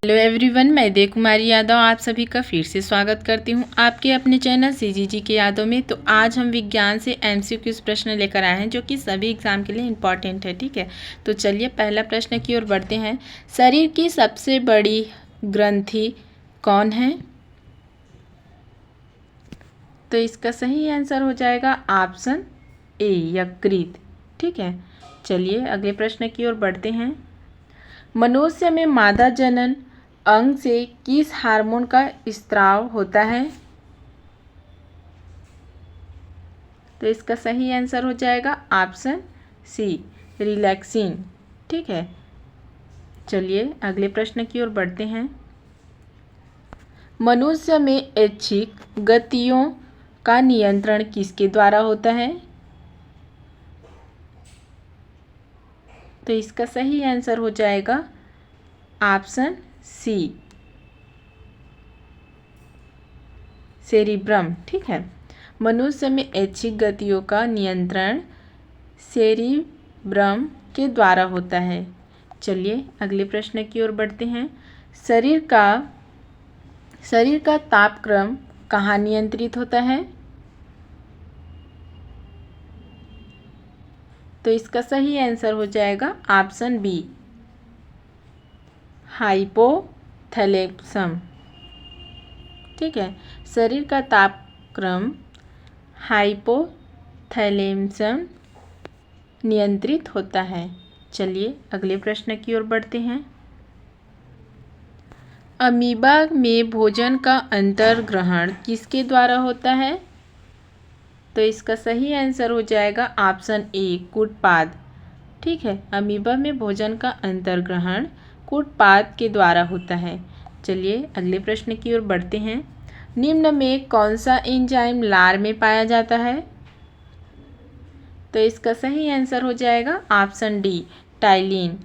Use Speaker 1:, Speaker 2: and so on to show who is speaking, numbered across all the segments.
Speaker 1: Hello everyone, मैं देव कुमारी यादव आप सभी का फिर से स्वागत करती हूं आपके अपने चैनल सीजीजी के यादव में। तो आज हम विज्ञान से एमसीक्यूज प्रश्न लेकर आए हैं जो कि सभी एग्जाम के लिए इम्पॉर्टेंट है। ठीक है, तो चलिए पहला प्रश्न की ओर बढ़ते हैं। शरीर की सबसे बड़ी ग्रंथि कौन है? तो इसका सही आंसर हो जाएगा ऑप्शन ए, यकृत। ठीक है, चलिए अगले प्रश्न की ओर बढ़ते हैं। मनुष्य में मादा जनन अंग से किस हार्मोन का स्त्राव होता है? तो इसका सही आंसर हो जाएगा ऑप्शन सी, रिलैक्सिन। ठीक है, चलिए अगले प्रश्न की ओर बढ़ते हैं। मनुष्य में ऐच्छिक गतियों का नियंत्रण किसके द्वारा होता है? तो इसका सही आंसर हो जाएगा ऑप्शन सी, सेरिब्रम। ठीक है, मनुष्य में ऐच्छिक गतियों का नियंत्रण सेरिब्रम के द्वारा होता है। चलिए अगले प्रश्न की ओर बढ़ते हैं। शरीर का तापक्रम कहाँ नियंत्रित होता है? तो इसका सही आंसर हो जाएगा ऑप्शन बी, हाइपोथैलेमस। ठीक है, शरीर का तापक्रम हाइपोथैलेमस नियंत्रित होता है। चलिए अगले प्रश्न की ओर बढ़ते हैं। अमीबा में भोजन का अंतर्ग्रहण किसके द्वारा होता है? तो इसका सही आंसर हो जाएगा ऑप्शन ए, कूटपाद। ठीक है, अमीबा में भोजन का अंतर्ग्रहण कूटपाद के द्वारा होता है। चलिए अगले प्रश्न की ओर बढ़ते हैं। निम्न में कौन सा एंजाइम लार में पाया जाता है? तो इसका सही आंसर हो जाएगा option D, ptyalin.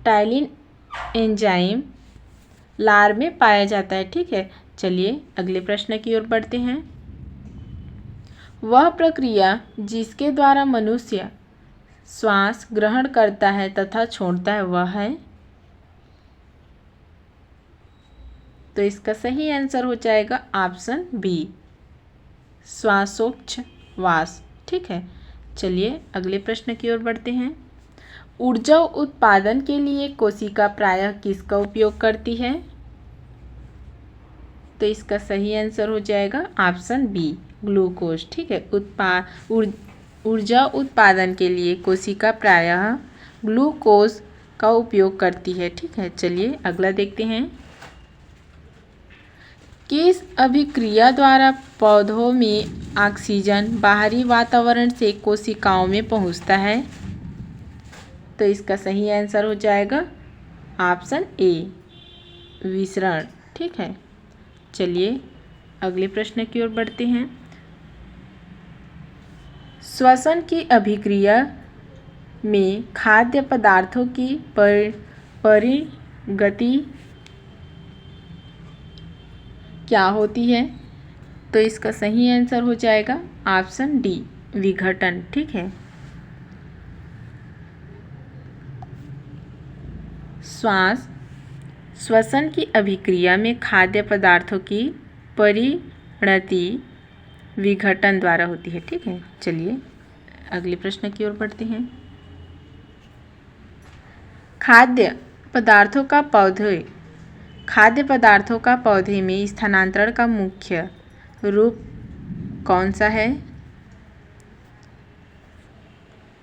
Speaker 1: Ptyalin enzyme लार में पाया जाता है। ठीक है, चलिए अगले प्रश्न की ओर बढ़ते हैं। वह प्रक्रिया जिसके द्वारा मनुष्य श्वास ग्रहण करता है तथा छोड़ता है वह है? तो इसका सही आंसर हो जाएगा ऑप्शन बी, श्वासोच्छ्वास। ठीक है, चलिए अगले प्रश्न की ओर बढ़ते हैं। ऊर्जा उत्पादन के लिए कोशिका प्रायः किसका उपयोग करती है? तो इसका सही आंसर हो जाएगा ऑप्शन बी, ग्लूकोज। ठीक है, ऊर्जा उत्पादन के लिए कोशिका प्रायः ग्लूकोज का उपयोग करती है। ठीक है, चलिए अगला देखते हैं। किस अभिक्रिया द्वारा पौधों में ऑक्सीजन बाहरी वातावरण से कोशिकाओं में पहुंचता है? तो इसका सही आंसर हो जाएगा ऑप्शन ए, विसरण। ठीक है, चलिए अगले प्रश्न की ओर बढ़ते हैं। श्वसन की अभिक्रिया में खाद्य पदार्थों की परिगति क्या होती है? तो इसका सही आंसर हो जाएगा ऑप्शन डी, विघटन। ठीक है, श्वसन की अभिक्रिया में खाद्य पदार्थों की परिणति विघटन द्वारा होती है। ठीक है, चलिए अगले प्रश्न की ओर बढ़ते हैं। खाद्य पदार्थों का पौधे में स्थानांतरण का मुख्य रूप कौन सा है?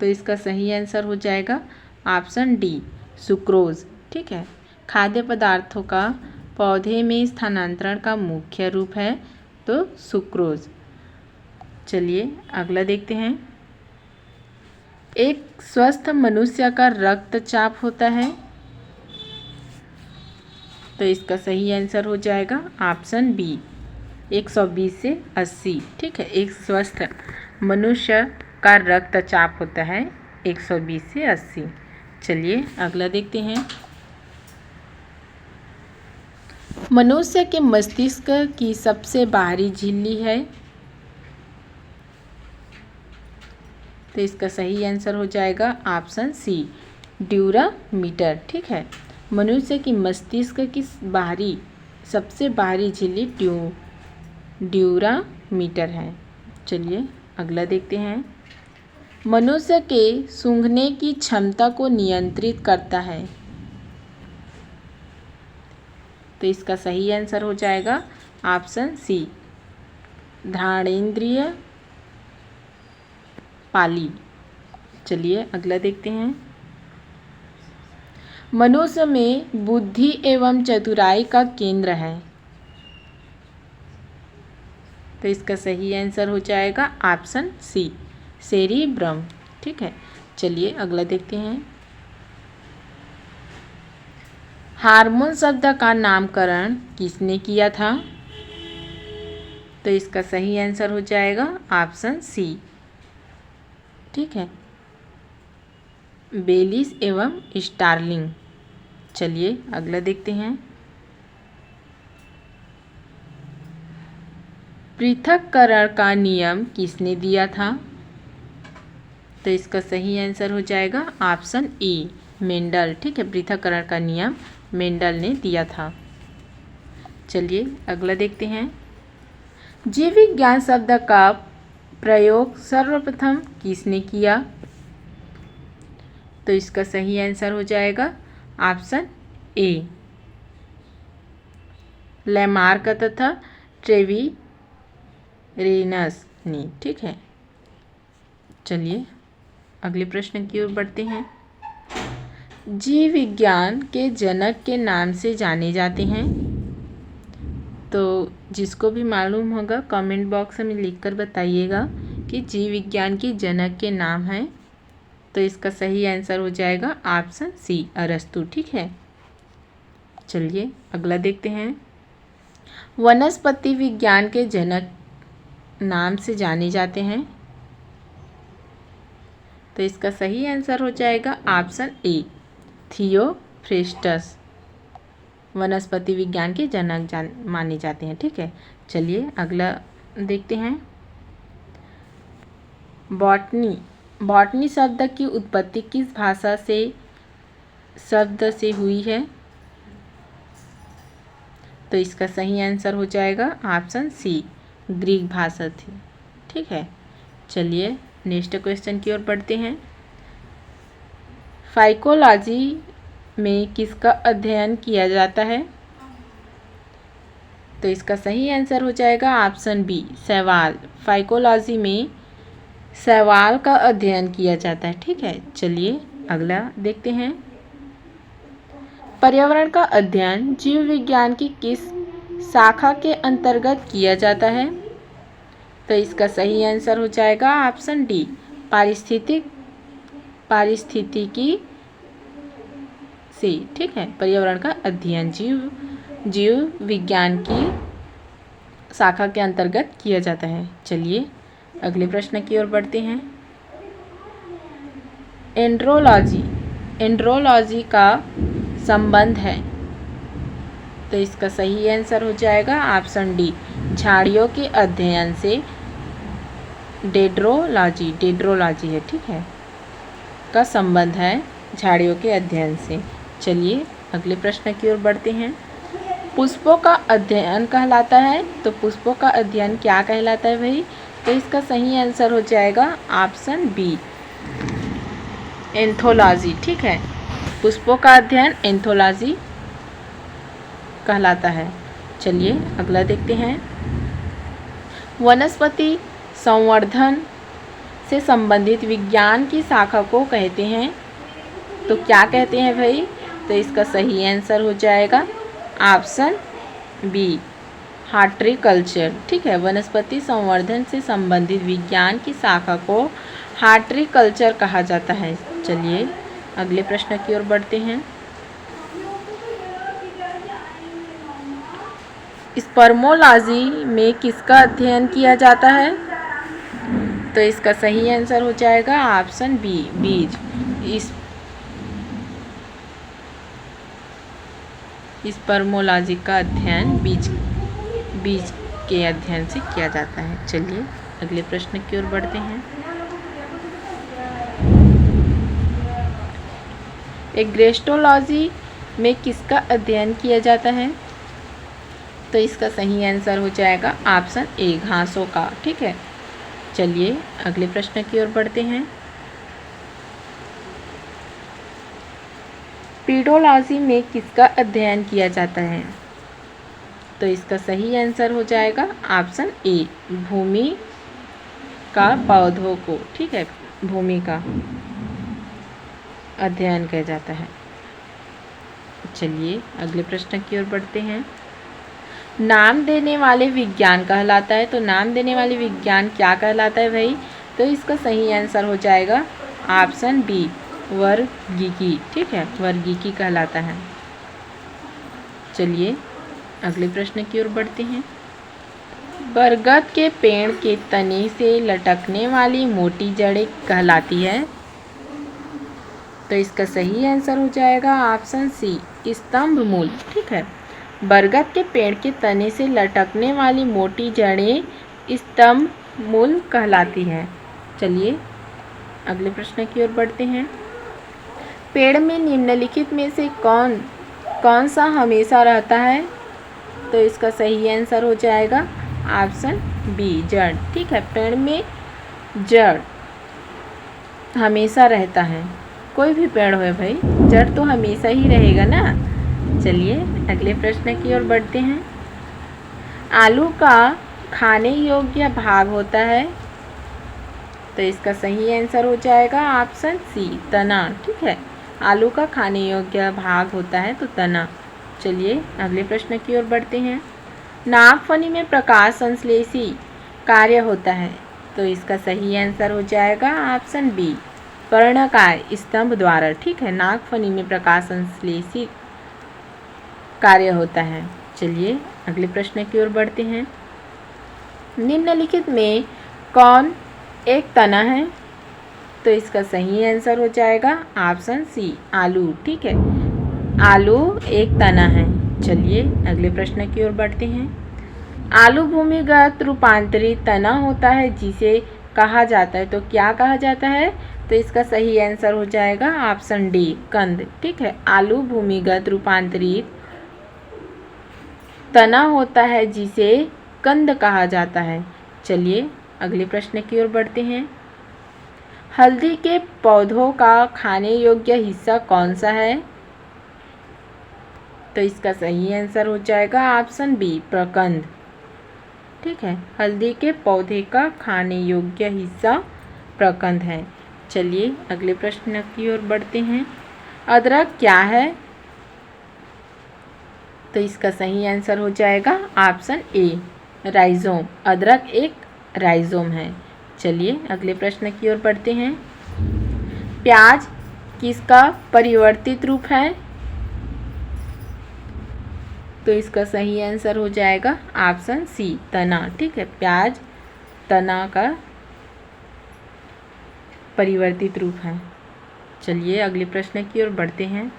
Speaker 1: तो इसका सही आंसर हो जाएगा ऑप्शन डी, सुक्रोज। ठीक है, खाद्य पदार्थों का पौधे में स्थानांतरण का मुख्य रूप है तो सुक्रोज। चलिए अगला देखते हैं। एक स्वस्थ मनुष्य का रक्तचाप होता है? तो इसका सही आंसर हो जाएगा ऑप्शन बी, 120 से 80। ठीक है, एक स्वस्थ मनुष्य का रक्तचाप होता है 120 से 80। चलिए अगला देखते हैं। मनुष्य के मस्तिष्क की सबसे बाहरी झिल्ली है? तो इसका सही आंसर हो जाएगा ऑप्शन सी, ड्यूरामीटर। ठीक है, मनुष्य की मस्तिष्क की सबसे बाहरी झिल्ली ड्यूरामीटर है। चलिए अगला देखते हैं। मनुष्य के सूंघने की क्षमता को नियंत्रित करता है। तो इसका सही आंसर हो जाएगा ऑप्शन सी, घ्राणेंद्रिय पाली। चलिए अगला देखते हैं। मनुष्य में बुद्धि एवं चतुराई का केंद्र है। तो इसका सही आंसर हो जाएगा ऑप्शन सी, सेरिब्रम। ठीक है, चलिए अगला देखते हैं। हार्मोन शब्द का नामकरण किसने किया था? तो इसका सही आंसर हो जाएगा ऑप्शन सी, ठीक है, बेलिस एवं स्टार्लिंग। चलिए अगला देखते हैं। पृथक्करण का नियम किसने दिया था? तो इसका सही आंसर हो जाएगा ऑप्शन ए, मेंडल। ठीक है, पृथक्करण का नियम मेंडल ने दिया था। चलिए अगला देखते हैं। जीव विज्ञान शब्द का प्रयोग सर्वप्रथम किसने किया? तो इसका सही आंसर हो जाएगा ऑप्शन ए, लैमार्क तथा ट्रेविरेनस ने। ठीक है, चलिए अगले प्रश्न की ओर बढ़ते हैं। जीव विज्ञान के जनक के नाम से जाने जाते हैं। तो जिसको भी मालूम होगा कमेंट बॉक्स में लिखकर बताइएगा कि जीव विज्ञान की जनक के नाम हैं। तो इसका सही आंसर हो जाएगा ऑप्शन सी, अरस्तु। ठीक है, चलिए अगला देखते हैं। वनस्पति विज्ञान के जनक नाम से जाने जाते हैं। तो इसका सही आंसर हो जाएगा ऑप्शन ए, थियोफ्रेस्टस वनस्पति विज्ञान के जनक माने जाते हैं। ठीक है, चलिए अगला देखते हैं। बॉटनी शब्द की उत्पत्ति किस भाषा से शब्द से हुई है? तो इसका सही आंसर हो जाएगा ऑप्शन सी, ग्रीक भाषा थी। ठीक है, चलिए नेक्स्ट क्वेश्चन की ओर बढ़ते हैं। फाइकोलॉजी में किसका अध्ययन किया जाता है? तो इसका सही आंसर हो जाएगा ऑप्शन बी, शैवाल। फाइकोलॉजी में शैवाल का अध्ययन किया जाता है। ठीक है, चलिए अगला देखते हैं। पर्यावरण का अध्ययन जीव विज्ञान की किस शाखा के अंतर्गत किया जाता है? तो इसका सही आंसर हो जाएगा ऑप्शन डी, पारिस्थितिकी से। ठीक है, पर्यावरण का अध्ययन जीव विज्ञान की शाखा के अंतर्गत किया जाता है। चलिए अगले प्रश्न की ओर बढ़ते हैं। एंड्रोलॉजी का संबंध है। तो इसका सही आंसर हो जाएगा ऑप्शन डी, झाड़ियों के अध्ययन से। डेड्रोलॉजी है, ठीक है, का संबंध है झाड़ियों के अध्ययन से। चलिए अगले प्रश्न की ओर बढ़ते हैं। पुष्पों का अध्ययन कहलाता है। तो पुष्पों का अध्ययन क्या कहलाता है भाई? तो इसका सही आंसर हो जाएगा ऑप्शन बी, एंथोलॉजी। ठीक है, पुष्पों का अध्ययन एंथोलॉजी कहलाता है। चलिए अगला देखते हैं। वनस्पति संवर्धन से संबंधित विज्ञान की शाखा को कहते हैं। तो क्या कहते हैं भाई? तो इसका सही आंसर हो जाएगा ऑप्शन बी, हार्टिकल्चर। ठीक है, वनस्पति संवर्धन से संबंधित विज्ञान की शाखा को हार्टिकल्चर कहा जाता है। चलिए अगले प्रश्न की ओर बढ़ते हैं। स्पर्मोलॉजी में किसका अध्ययन किया जाता है? तो इसका सही आंसर हो जाएगा ऑप्शन बी, बीज। स्पर्मोलॉजी का अध्ययन बीज के अध्ययन से किया जाता है। चलिए अगले प्रश्न की ओर बढ़ते हैं। एग्रेस्टोलॉजी में किसका अध्ययन किया जाता है? तो इसका सही आंसर हो जाएगा ऑप्शन ए, घासों का। ठीक है, चलिए अगले प्रश्न की ओर बढ़ते हैं। पीडोलॉजी में किसका अध्ययन किया जाता है? तो इसका सही आंसर हो जाएगा ऑप्शन ए, भूमि का पौधों को। ठीक है, भूमि का अध्ययन किया जाता है। चलिए अगले प्रश्न की ओर बढ़ते हैं। नाम देने वाले विज्ञान कहलाता है, तो नाम देने वाले विज्ञान क्या कहलाता है भाई? तो इसका सही आंसर हो जाएगा ऑप्शन बी, वर्गीकी। ठीक है, वर्गीकी कहलाता है। चलिए अगले प्रश्न की ओर बढ़ते हैं। बरगद के पेड़ के तने से लटकने वाली मोटी जड़ें कहलाती है, तो इसका सही आंसर हो जाएगा ऑप्शन सी, स्तंभ मूल। ठीक है, बरगद के पेड़ के तने से लटकने वाली मोटी जड़ें स्तंभ मूल कहलाती हैं। चलिए अगले प्रश्न की ओर बढ़ते हैं। पेड़ में निम्नलिखित में से कौन सा हमेशा रहता है? तो इसका सही आंसर हो जाएगा ऑप्शन बी, जड़। ठीक है, पेड़ में जड़ हमेशा रहता है। कोई भी पेड़ हो भाई, जड़ तो हमेशा ही रहेगा ना। चलिए अगले प्रश्न की ओर बढ़ते हैं। आलू का खाने योग्य भाग होता है, तो इसका सही आंसर हो जाएगा ऑप्शन सी, तना। ठीक है, आलू का खाने योग्य भाग होता है तो तना। चलिए अगले प्रश्न की ओर बढ़ते हैं। नागफनी में प्रकाश संश्लेषी कार्य होता है, तो इसका सही आंसर हो जाएगा ऑप्शन बी, पर्णकाय स्तंभ द्वारा। ठीक है, नागफनी में प्रकाश संश्लेषी कार्य होता है। चलिए अगले प्रश्न की ओर बढ़ते हैं। निम्नलिखित में कौन एक तना है? तो इसका सही आंसर हो जाएगा ऑप्शन सी, आलू। ठीक है, आलू एक तना है। चलिए अगले प्रश्न की ओर बढ़ते हैं। आलू भूमिगत रूपांतरित तना होता है जिसे कहा जाता है, तो क्या कहा जाता है? तो इसका सही आंसर हो जाएगा ऑप्शन डी, कंद। ठीक है, आलू भूमिगत रूपांतरित तना होता है जिसे कंद कहा जाता है। चलिए अगले प्रश्न की ओर बढ़ते हैं। हल्दी के पौधों का खाने योग्य हिस्सा कौन सा है? तो इसका सही आंसर हो जाएगा ऑप्शन बी, प्रकंद। ठीक है, हल्दी के पौधे का खाने योग्य हिस्सा प्रकंद है। चलिए अगले प्रश्न की ओर बढ़ते हैं। अदरक क्या है? तो इसका सही आंसर हो जाएगा ऑप्शन ए, राइजोम। अदरक एक राइजोम है। चलिए अगले प्रश्न की ओर बढ़ते हैं। प्याज किसका परिवर्तित रूप है? तो इसका सही आंसर हो जाएगा ऑप्शन सी, तना। ठीक है, प्याज तना का परिवर्तित रूप है। चलिए अगले प्रश्न की ओर बढ़ते हैं।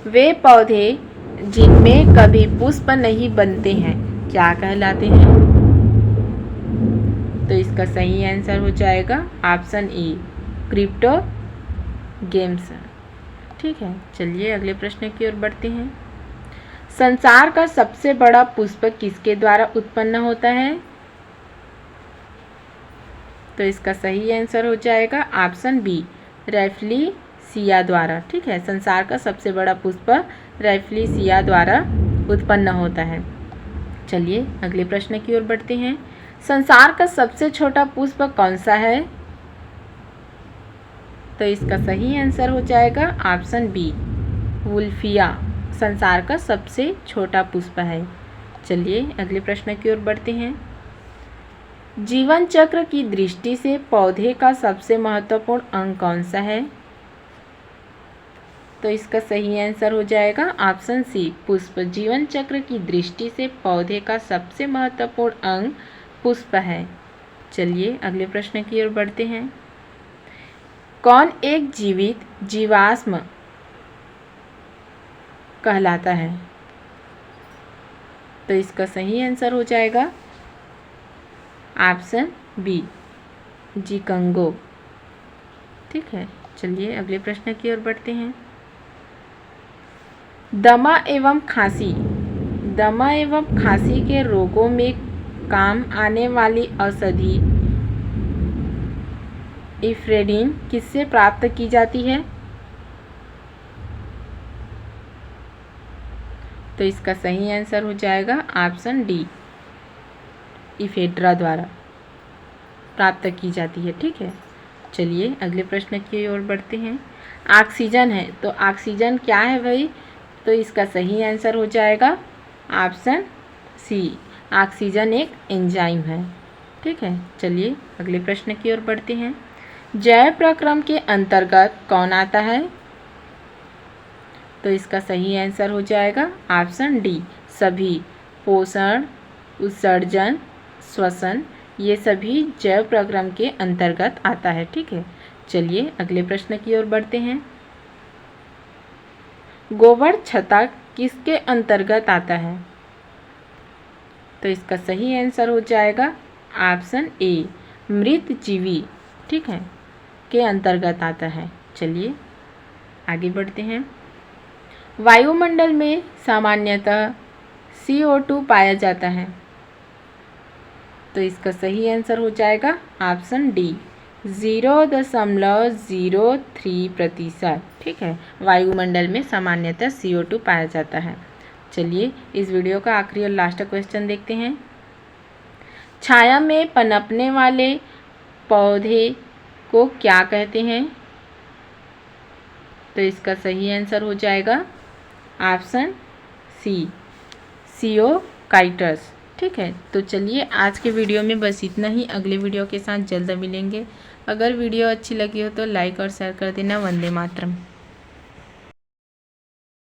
Speaker 1: वे पौधे जिनमें कभी पुष्प नहीं बनते हैं क्या कहलाते हैं? तो इसका सही आंसर हो जाएगा ऑप्शन ए, क्रिप्टोगेम्स। ठीक है, चलिए अगले प्रश्न की ओर बढ़ते हैं। संसार का सबसे बड़ा पुष्प किसके द्वारा उत्पन्न होता है? तो इसका सही आंसर हो जाएगा ऑप्शन बी, रैफ्लेसिया द्वारा। ठीक है, संसार का सबसे बड़ा पुष्प रैफ्लेसिया द्वारा उत्पन्न होता है। चलिए अगले प्रश्न की ओर बढ़ते हैं। संसार का सबसे छोटा पुष्प कौन सा है? तो इसका सही आंसर हो जाएगा ऑप्शन बी, वुल्फिया संसार का सबसे छोटा पुष्प है। चलिए अगले प्रश्न की ओर बढ़ते हैं। जीवन चक्र की दृष्टि से पौधे का सबसे महत्वपूर्ण अंग कौन सा है? तो इसका सही आंसर हो जाएगा ऑप्शन सी, पुष्प। जीवन चक्र की दृष्टि से पौधे का सबसे महत्वपूर्ण अंग पुष्प है। चलिए अगले प्रश्न की ओर बढ़ते हैं। कौन एक जीवित जीवाश्म कहलाता है? तो इसका सही आंसर हो जाएगा ऑप्शन बी, जिंकगो। ठीक है, चलिए अगले प्रश्न की ओर बढ़ते हैं। दमा एवं खांसी, दमा एवं खांसी के रोगों में काम आने वाली औषधि इफ्रेडिन किससे प्राप्त की जाती है? तो इसका सही आंसर हो जाएगा ऑप्शन डी, इफेड्रा द्वारा प्राप्त की जाती है। ठीक है, चलिए अगले प्रश्न की ओर बढ़ते हैं। ऑक्सीजन है, तो ऑक्सीजन क्या है भाई? तो इसका सही आंसर हो जाएगा ऑप्शन सी, ऑक्सीजन एक एंजाइम है। ठीक है, चलिए अगले प्रश्न की ओर बढ़ते हैं। जैव प्रक्रम के अंतर्गत कौन आता है? तो इसका सही आंसर हो जाएगा ऑप्शन डी, सभी। पोषण, उत्सर्जन, श्वसन, ये सभी जैव प्रक्रम के अंतर्गत आता है। ठीक है, चलिए अगले प्रश्न की ओर बढ़ते हैं। गोबर छत्ता किसके अंतर्गत आता है? तो इसका सही आंसर हो जाएगा ऑप्शन ए, मृत जीवी, ठीक है, के अंतर्गत आता है। चलिए आगे बढ़ते हैं। वायुमंडल में सामान्यतः CO2 पाया जाता है, तो इसका सही आंसर हो जाएगा ऑप्शन डी, 0.03%। ठीक है, वायुमंडल में सामान्यतः CO2 पाया जाता है। चलिए इस वीडियो का आखिरी और लास्ट क्वेश्चन देखते हैं। छाया में पनपने वाले पौधे को क्या कहते हैं? तो इसका सही आंसर हो जाएगा ऑप्शन सी, सियोकाइटस। ठीक है, तो चलिए आज के वीडियो में बस इतना ही। अगले वीडियो के साथ जल्द मिलेंगे। अगर वीडियो अच्छी लगी हो तो लाइक और शेयर कर देना। वंदे मातरम।